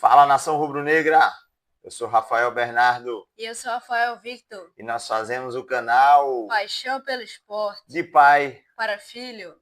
Fala, nação rubro-negra! Eu sou Rafael Bernardo E eu sou Rafael Victor. e nós fazemos o canal Paixão pelo esporte. de pai. Para filho.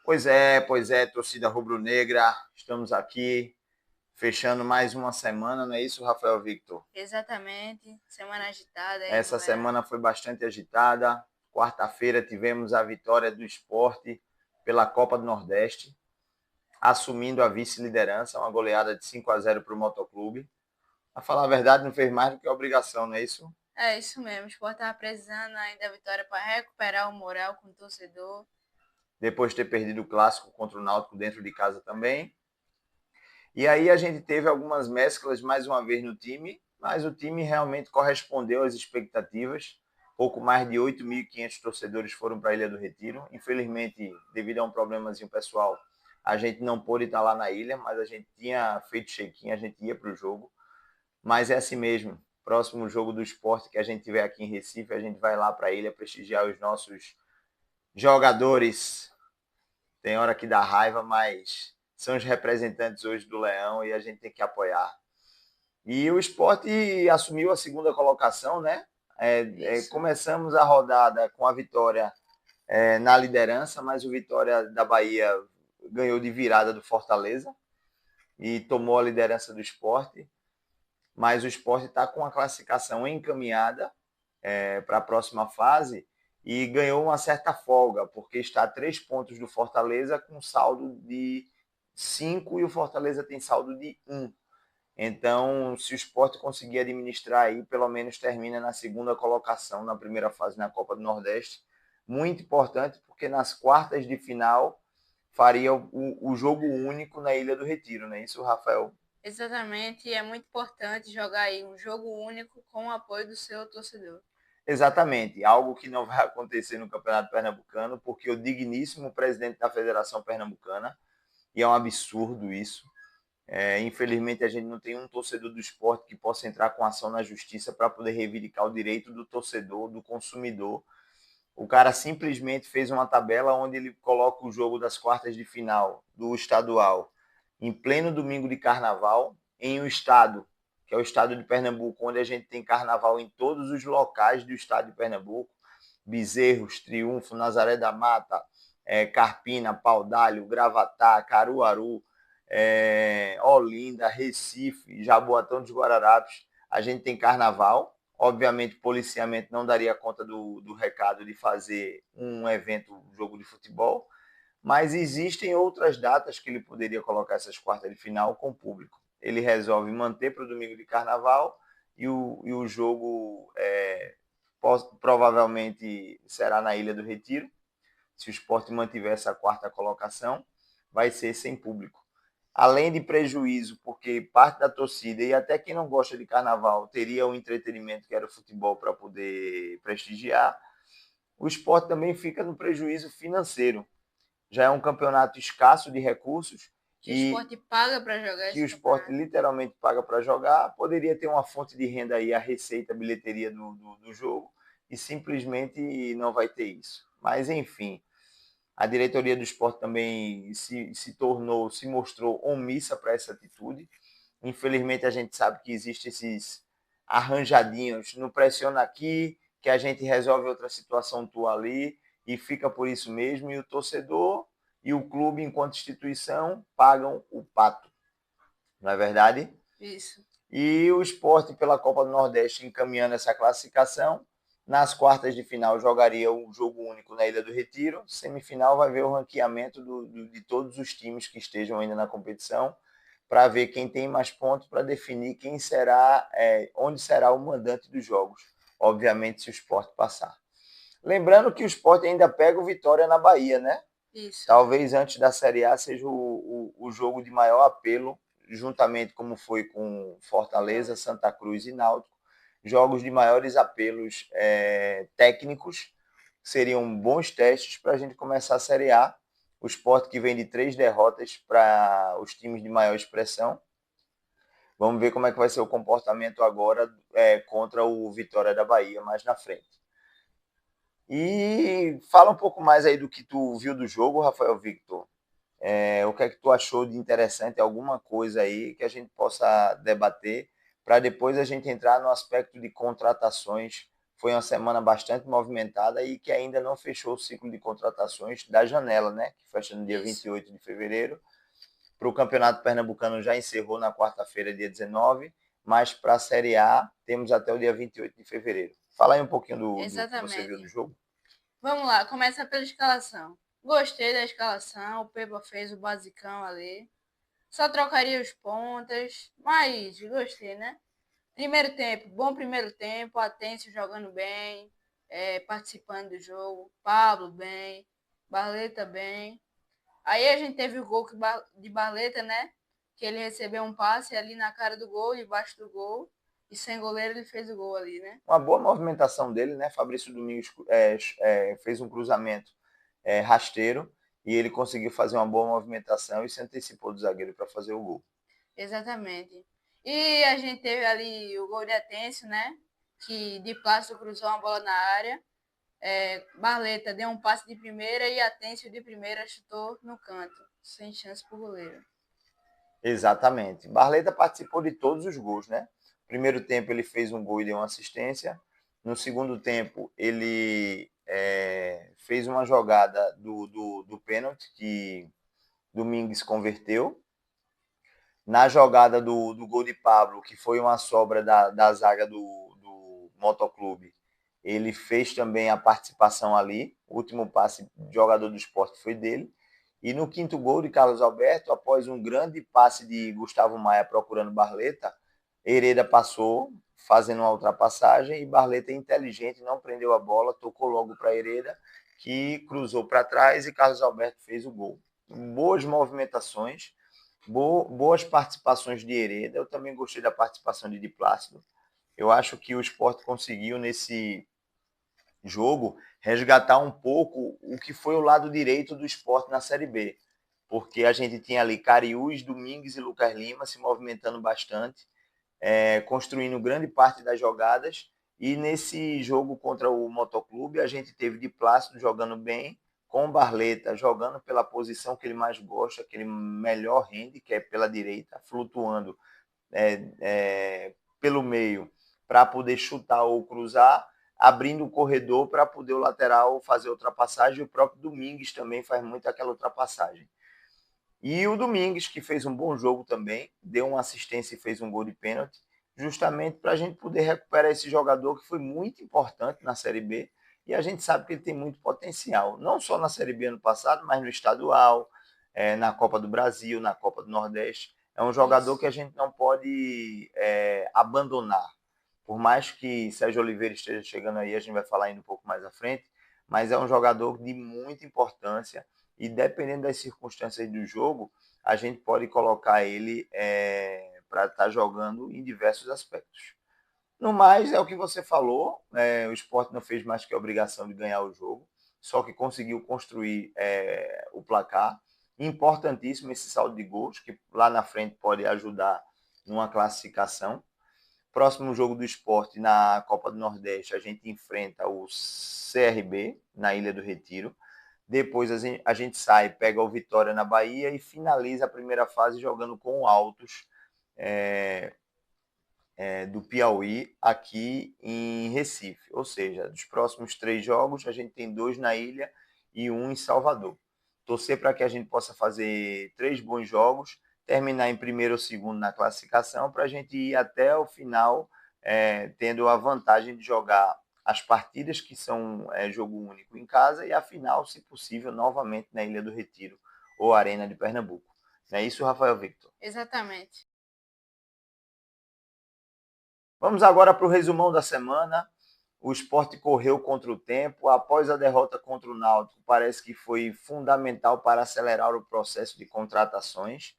Pois é, torcida rubro-negra. Estamos aqui fechando mais uma semana, não é isso, Rafael Victor? Exatamente. Semana agitada aí, Essa galera. semana foi bastante agitada. Quarta-feira tivemos a vitória do Sport pela Copa do Nordeste, assumindo a vice-liderança, uma goleada de 5-0 para o Motoclube. A falar a verdade, não fez mais do que a obrigação, não é isso? É isso mesmo. O Sport tava precisando ainda da vitória para recuperar o moral com o torcedor. Depois de ter perdido o clássico contra o Náutico dentro de casa também. E aí a gente teve algumas mesclas mais uma vez no time, mas o time realmente correspondeu às expectativas. Pouco mais de 8.500 torcedores foram para a Ilha do Retiro. Infelizmente, devido a um problemazinho pessoal, a gente não pôde estar lá na ilha, mas a gente tinha feito check-in, a gente ia para o jogo. Mas é assim mesmo. Próximo jogo do Sport que a gente tiver aqui em Recife, a gente vai lá para a ilha prestigiar os nossos jogadores. Tem hora que dá raiva, mas são os representantes hoje do Leão e a gente tem que apoiar. E o Sport assumiu a segunda colocação, né? Começamos a rodada com a vitória na liderança, mas o Vitória da Bahia ganhou de virada do Fortaleza e tomou a liderança do Sport. Mas o Sport está com a classificação encaminhada para a próxima fase e ganhou uma certa folga, porque está a 3 pontos do Fortaleza com saldo de 5 e o Fortaleza tem saldo de 1. Então, se o Sport conseguir administrar aí, pelo menos termina na segunda colocação na primeira fase na Copa do Nordeste. Muito importante, porque nas quartas de final faria o jogo único na Ilha do Retiro, não é isso, Rafael? Exatamente. E é muito importante jogar aí um jogo único com o apoio do seu torcedor. Exatamente, algo que não vai acontecer no Campeonato Pernambucano, porque o digníssimo presidente da Federação Pernambucana, e é um absurdo isso, infelizmente a gente não tem um torcedor do esporte que possa entrar com ação na justiça para poder reivindicar o direito do torcedor, do consumidor. O cara simplesmente fez uma tabela onde ele coloca o jogo das quartas de final do estadual em pleno domingo de carnaval, em um estado que é o estado de Pernambuco, onde a gente tem carnaval em todos os locais do estado de Pernambuco, Bezerros, Triunfo, Nazaré da Mata, Carpina, Paudalho, Gravatá, Caruaru, Olinda, Recife, Jaboatão dos Guararapes. A gente tem carnaval. Obviamente, o policiamento não daria conta do recado de fazer um evento, um jogo de futebol, mas existem outras datas que ele poderia colocar essas quartas de final com o público. Ele resolve manter para o domingo de carnaval e o jogo provavelmente será na Ilha do Retiro. Se o Sport mantiver essa quarta colocação, vai ser sem público. Além de prejuízo, porque parte da torcida e até quem não gosta de carnaval teria um entretenimento que era o futebol para poder prestigiar, o Sport também fica no prejuízo financeiro. Já é um campeonato escasso de recursos que o esporte paga para jogar que o esse esporte campeonato. literalmente paga para jogar, poderia ter uma fonte de renda aí, a receita, a bilheteria do jogo, e simplesmente não vai ter isso. Mas, enfim, a diretoria do esporte também se mostrou omissa para essa atitude. Infelizmente, a gente sabe que existem esses arranjadinhos, não pressiona aqui, que a gente resolve outra situação tua ali, e fica por isso mesmo, e o torcedor e o clube, enquanto instituição, pagam o pato. Não é verdade? Isso. E o Sport, pela Copa do Nordeste, encaminhando essa classificação. Nas quartas de final, jogaria um jogo único na Ilha do Retiro. Semifinal vai ver o ranqueamento de todos os times que estejam ainda na competição, para ver quem tem mais pontos, para definir quem será, onde será o mandante dos jogos. Obviamente, se o Sport passar. Lembrando que o Sport ainda pega o Vitória na Bahia, né? Isso. Talvez antes da Série A seja o jogo de maior apelo, juntamente como foi com Fortaleza, Santa Cruz e Náutico. Jogos de maiores apelos técnicos, seriam bons testes para a gente começar a Série A. O Sport que vem de 3 derrotas para os times de maior expressão. Vamos ver como é que vai ser o comportamento agora contra o Vitória da Bahia mais na frente. E fala um pouco mais aí do que tu viu do jogo, Rafael Victor. O que é que tu achou de interessante, alguma coisa aí que a gente possa debater, para depois a gente entrar no aspecto de contratações. Foi uma semana bastante movimentada e que ainda não fechou o ciclo de contratações da janela, né? Que fecha no dia 28 de fevereiro. Para o Campeonato Pernambucano já encerrou na quarta-feira, dia 19, mas para a Série A temos até o dia 28 de fevereiro. Fala aí um pouquinho do que você viu do Exatamente. jogo. Vamos lá, começa pela escalação. Gostei da escalação, o Pepa fez o basicão ali. Só trocaria os pontas, mas gostei, né? Primeiro tempo, bom primeiro tempo, Atêncio jogando bem, participando do jogo, Pablo bem, Barleta bem. Aí a gente teve o gol de Barleta, né? Que ele recebeu um passe ali na cara do gol, debaixo do gol, e sem goleiro ele fez o gol ali, né? Uma boa movimentação dele, né? Fabrício Domingos fez um cruzamento rasteiro e ele conseguiu fazer uma boa movimentação e se antecipou do zagueiro para fazer o gol. Exatamente. E a gente teve ali o gol de Atêncio, né? Que de plástico cruzou uma bola na área. Barleta deu um passe de primeira e Atêncio de primeira chutou no canto, sem chance para o goleiro. Exatamente. Barleta participou de todos os gols, né? Primeiro tempo ele fez um gol e deu uma assistência. No segundo tempo ele fez uma jogada do pênalti que Domingues converteu. Na jogada do gol de Pablo, que foi uma sobra da zaga do Motoclube, ele fez também a participação ali. O último passe de jogador do esporte foi dele. E no quinto gol de Carlos Alberto, após um grande passe de Gustavo Maia procurando Barleta, Hereda passou, fazendo uma ultrapassagem, e Barleta, inteligente, não prendeu a bola, tocou logo para Hereda, que cruzou para trás e Carlos Alberto fez o gol. Boas movimentações, boas participações de Hereda. Eu também gostei da participação de Plácido. Eu acho que o Sport conseguiu, nesse jogo, resgatar um pouco o que foi o lado direito do Sport na Série B. Porque a gente tinha ali Cariús, Domingues e Lucas Lima se movimentando bastante, construindo grande parte das jogadas. E nesse jogo contra o Motoclube, a gente teve de Plácido jogando bem, com o Barleta jogando pela posição que ele mais gosta, que ele melhor rende, que é pela direita, flutuando pelo meio para poder chutar ou cruzar, abrindo o corredor para poder o lateral fazer a ultrapassagem. E o próprio Domingues também faz muito aquela ultrapassagem. E o Domingues, que fez um bom jogo também, deu uma assistência e fez um gol de pênalti, justamente para a gente poder recuperar esse jogador que foi muito importante na Série B. E a gente sabe que ele tem muito potencial, não só na Série B ano passado, mas no estadual, na Copa do Brasil, na Copa do Nordeste. É um jogador que a gente não pode abandonar. Por mais que Sérgio Oliveira esteja chegando aí, a gente vai falar ainda um pouco mais à frente, mas é um jogador de muita importância e dependendo das circunstâncias do jogo, a gente pode colocar ele para estar jogando em diversos aspectos. No mais, é o que você falou, o Sport não fez mais que a obrigação de ganhar o jogo, só que conseguiu construir o placar. Importantíssimo esse saldo de gols, que lá na frente pode ajudar numa classificação. Próximo jogo do Sport na Copa do Nordeste, a gente enfrenta o CRB, na Ilha do Retiro. Depois a gente sai, pega o Vitória na Bahia e finaliza a primeira fase jogando com o Altos do Piauí aqui em Recife. Ou seja, dos próximos 3 jogos, a gente tem 2 na ilha e 1 em Salvador. Torcer para que a gente possa fazer 3 bons jogos, terminar em primeiro ou segundo na classificação, para a gente ir até o final tendo a vantagem de jogar as partidas que são jogo único em casa e a final, se possível, novamente na Ilha do Retiro ou Arena de Pernambuco. Não é isso, Rafael Victor? Exatamente. Vamos agora para o resumão da semana. O Sport correu contra o tempo. Após a derrota contra o Náutico, parece que foi fundamental para acelerar o processo de contratações.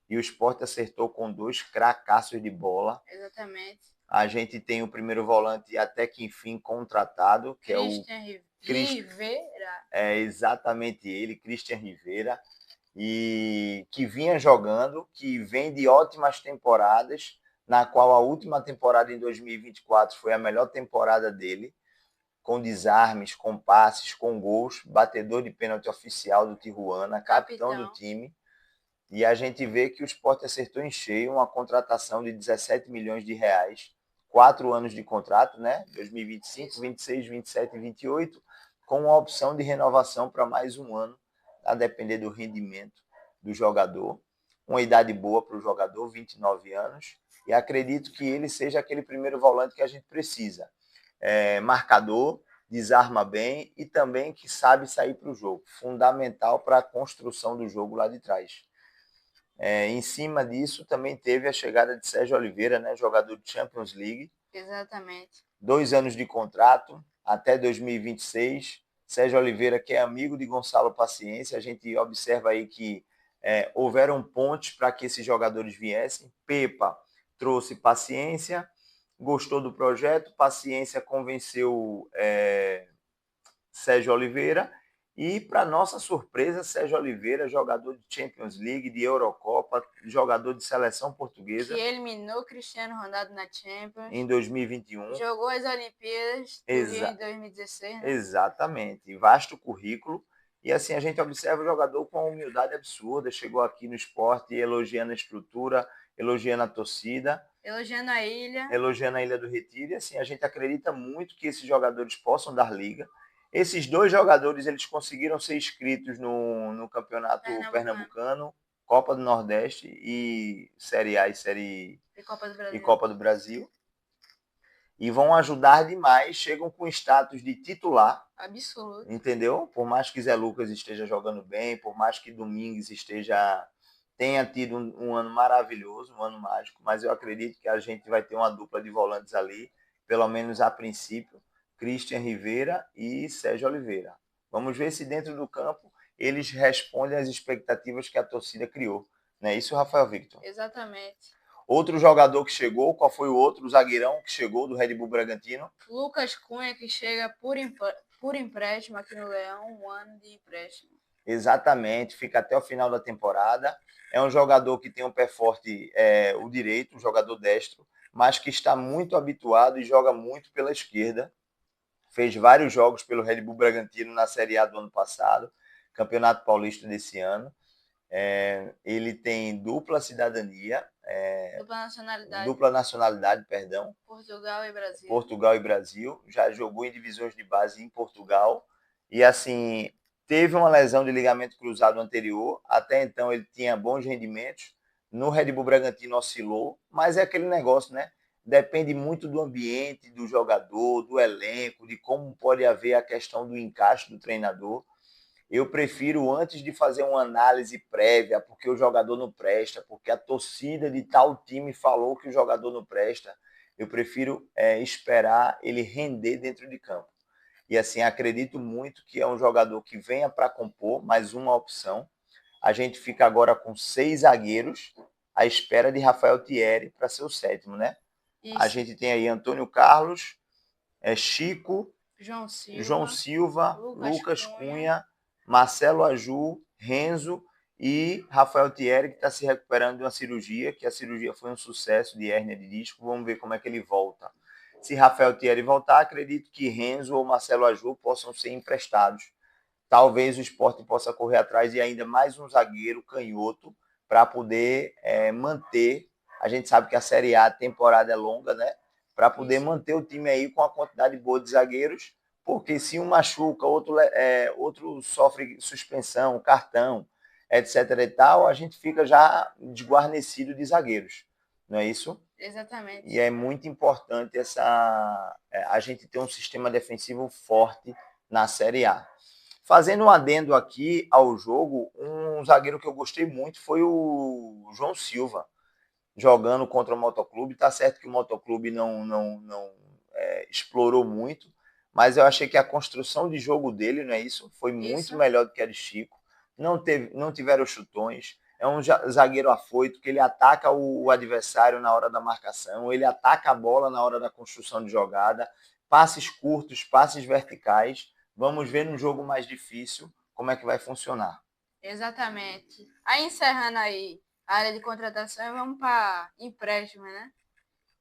E o Sport acertou com 2 cracaços de bola. Exatamente. A gente tem o primeiro volante até que enfim contratado, que Christian é o Rivera. É exatamente ele, Christian Rivera, e que vinha jogando, que vem de ótimas temporadas, na qual a última temporada em 2024 foi a melhor temporada dele, com desarmes, com passes, com gols, batedor de pênalti oficial do Tijuana, capitão do time. E a gente vê que o Sport acertou em cheio uma contratação de 17 milhões de reais, 4 anos de contrato, né? 2025, 26, 27 e 28, com a opção de renovação para mais um ano, a depender do rendimento do jogador. Uma idade boa para o jogador, 29 anos, e acredito que ele seja aquele primeiro volante que a gente precisa. Marcador, desarma bem e também que sabe sair para o jogo. Fundamental para a construção do jogo lá de trás. Em cima disso, também teve a chegada de Sérgio Oliveira, né, jogador de Champions League. Exatamente. 2 anos de contrato, até 2026. Sérgio Oliveira, que é amigo de Gonçalo Paciência, a gente observa aí que houveram pontes para que esses jogadores viessem. Pepa trouxe Paciência, gostou do projeto, Paciência convenceu Sérgio Oliveira. E, para nossa surpresa, Sérgio Oliveira, jogador de Champions League, de Eurocopa, jogador de seleção portuguesa. Que eliminou Cristiano Ronaldo na Champions. Em 2021. Jogou as Olimpíadas do Rio em 2016. Né? Exatamente. Vasto currículo. E assim, a gente observa o jogador com uma humildade absurda. Chegou aqui no esporte elogiando a estrutura, elogiando a torcida. Elogiando a ilha. Elogiando a Ilha do Retiro. E assim, a gente acredita muito que esses jogadores possam dar liga. Esses 2 jogadores, eles conseguiram ser inscritos no Campeonato Pernambucano, Copa do Nordeste e Série A e Copa do Brasil. E vão ajudar demais, chegam com status de titular. Absoluto. Entendeu? Por mais que Zé Lucas esteja jogando bem, por mais que Domingues tenha tido um ano maravilhoso, um ano mágico, mas eu acredito que a gente vai ter uma dupla de volantes ali, pelo menos a princípio, Christian Rivera e Sérgio Oliveira. Vamos ver se dentro do campo eles respondem às expectativas que a torcida criou. Não é isso, Rafael Victor? Exatamente. Outro jogador que chegou, qual foi o outro zagueirão que chegou do Red Bull Bragantino? Lucas Cunha, que chega por empréstimo aqui no Leão, 1 ano de empréstimo. Exatamente, fica até o final da temporada. É um jogador que tem um pé forte, o direito, um jogador destro, mas que está muito habituado e joga muito pela esquerda. Fez vários jogos pelo Red Bull Bragantino na Série A do ano passado, Campeonato Paulista desse ano. Ele tem dupla cidadania. Dupla nacionalidade, perdão. Portugal e Brasil. Já jogou em divisões de base em Portugal. E assim, teve uma lesão de ligamento cruzado anterior. Até então ele tinha bons rendimentos. No Red Bull Bragantino oscilou, mas é aquele negócio, né? Depende muito do ambiente, do jogador, do elenco, de como pode haver a questão do encaixe do treinador. Eu prefiro, antes de fazer uma análise prévia, porque o jogador não presta, porque a torcida de tal time falou que o jogador não presta, eu prefiro esperar ele render dentro de campo. E assim, acredito muito que é um jogador que venha para compor, mais uma opção. A gente fica agora com 6 zagueiros, à espera de Rafael Thierry para ser o 7º, né? Isso. A gente tem aí Antônio Carlos, Chico, João Silva, Lucas Cunha, Marcelo Aju, Renzo e Rafael Thierry, que está se recuperando de uma cirurgia, que a cirurgia foi um sucesso de hérnia de disco. Vamos ver como é que ele volta. Se Rafael Thierry voltar, acredito que Renzo ou Marcelo Aju possam ser emprestados. Talvez o Sport possa correr atrás de ainda mais um zagueiro canhoto para poder manter. A gente sabe que a Série A, a temporada é longa, né? Para poder manter o time aí com a quantidade boa de zagueiros, porque se um machuca, outro sofre suspensão, cartão, etc. e tal, a gente fica já desguarnecido de zagueiros, não é isso? Exatamente. E é muito importante a gente ter um sistema defensivo forte na Série A. Fazendo um adendo aqui ao jogo, um zagueiro que eu gostei muito foi o João Silva, jogando contra o Motoclube. Tá certo que o Motoclube não explorou muito, mas eu achei que a construção de jogo dele, não é isso? Foi muito melhor do que a de Chico. Não tiveram chutões. É um zagueiro afoito, que ele ataca o adversário na hora da marcação, ele ataca a bola na hora da construção de jogada, passes curtos, passes verticais. Vamos ver num jogo mais difícil como é que vai funcionar. Exatamente. Aí, encerrando aí a área de contratação, vamos para empréstimo, né?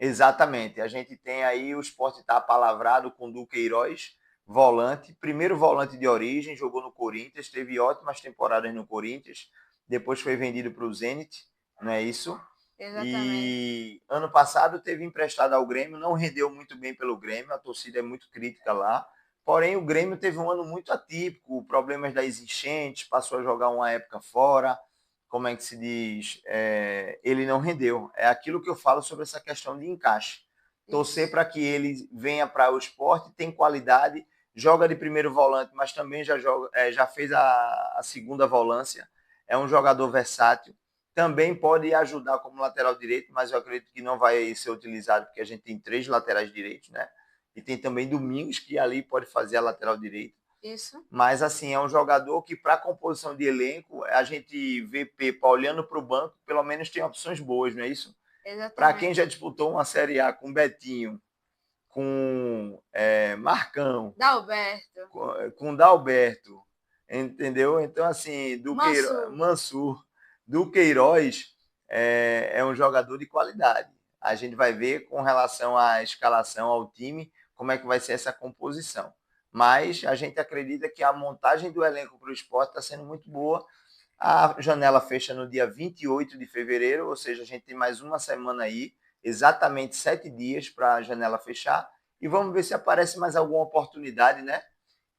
Exatamente. A gente tem aí o Sport tá palavrado com Duqueiroz, volante, primeiro volante de origem, jogou no Corinthians, teve ótimas temporadas no Corinthians, depois foi vendido para o Zenit, não é isso? Exatamente. E ano passado teve emprestado ao Grêmio, não rendeu muito bem pelo Grêmio, a torcida é muito crítica lá. Porém, o Grêmio teve um ano muito atípico, problemas das enchentes, passou a jogar uma época fora, como é que se diz, ele não rendeu. É aquilo que eu falo sobre essa questão de encaixe. Torcer Isso. para que ele venha para o esporte, tem qualidade, joga de primeiro volante, mas também já fez a segunda volância. É um jogador versátil. Também pode ajudar como lateral direito, mas eu acredito que não vai ser utilizado, porque a gente tem 3 laterais direitos, né? E tem também Domingos, que ali pode fazer a lateral direita. Isso. Mas, assim, é um jogador que, para a composição de elenco, a gente vê Pepa olhando para o banco, pelo menos tem opções boas, não é isso? Para quem já Exatamente. disputou uma Série A com Betinho, com Marcão, Dalberto. com Dalberto, entendeu? Então, assim, Mansur. Mansur, do Queiroz é um jogador de qualidade. A gente vai ver com relação à escalação ao time como é que vai ser essa composição. Mas a gente acredita que a montagem do elenco para o esporte está sendo muito boa. A janela fecha no dia 28 de fevereiro, ou seja, a gente tem mais uma semana aí, exatamente 7 dias para a janela fechar. E vamos ver se aparece mais alguma oportunidade, né?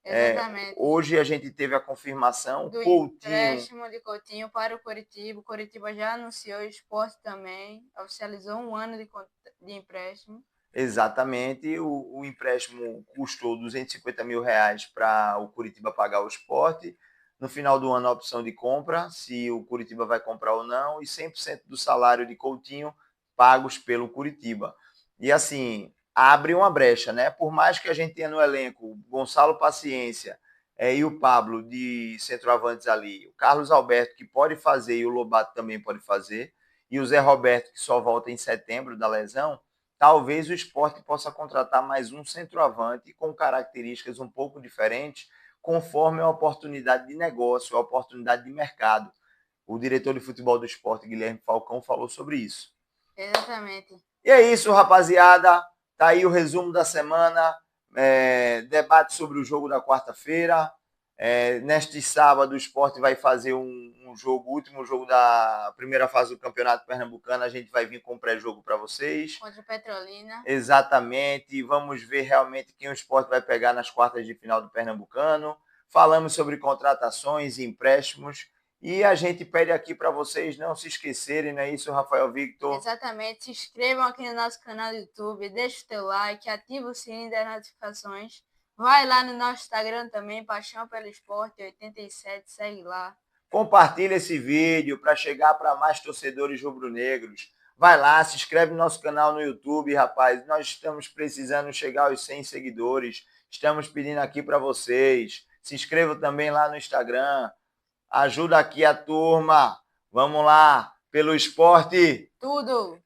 Exatamente. Hoje a gente teve a confirmação, Do Coutinho, empréstimo de Coutinho para o Coritiba. O Coritiba já anunciou, o Sport também oficializou um ano de empréstimo. exatamente, o empréstimo custou R$ 250 mil para o Curitiba pagar o esporte. No final do ano, a opção de compra, se o Curitiba vai comprar ou não, e 100% do salário de Coutinho pagos pelo Curitiba. E assim, abre uma brecha, né? Por mais que a gente tenha no elenco Gonçalo Paciência e o Pablo de centroavantes ali, o Carlos Alberto, que pode fazer, e o Lobato também pode fazer, e o Zé Roberto, que só volta em setembro da lesão, talvez o esporte possa contratar mais um centroavante com características um pouco diferentes, conforme a oportunidade de negócio, a oportunidade de mercado. O diretor de futebol do esporte, Guilherme Falcão, falou sobre isso. Exatamente. E é isso, rapaziada. Tá aí o resumo da semana. Debate sobre o jogo da quarta-feira. Neste sábado, o esporte vai fazer um jogo, o último jogo da primeira fase do Campeonato Pernambucano. A gente vai vir com um pré-jogo para vocês. Contra o Petrolina. Exatamente. Vamos ver realmente quem o esporte vai pegar nas quartas de final do Pernambucano. Falamos sobre contratações e empréstimos. E a gente pede aqui para vocês não se esquecerem, não é isso, Rafael Victor? Exatamente. Se inscrevam aqui no nosso canal do YouTube, deixa o teu like, ativa o sininho das notificações. Vai lá no nosso Instagram também, Paixão pelo Esporte 87, segue lá. Compartilha esse vídeo para chegar para mais torcedores rubro-negros. Vai lá, se inscreve no nosso canal no YouTube, rapaz. Nós estamos precisando chegar aos 100 seguidores. Estamos pedindo aqui para vocês. Se inscreva também lá no Instagram. Ajuda aqui a turma. Vamos lá, pelo esporte. Tudo!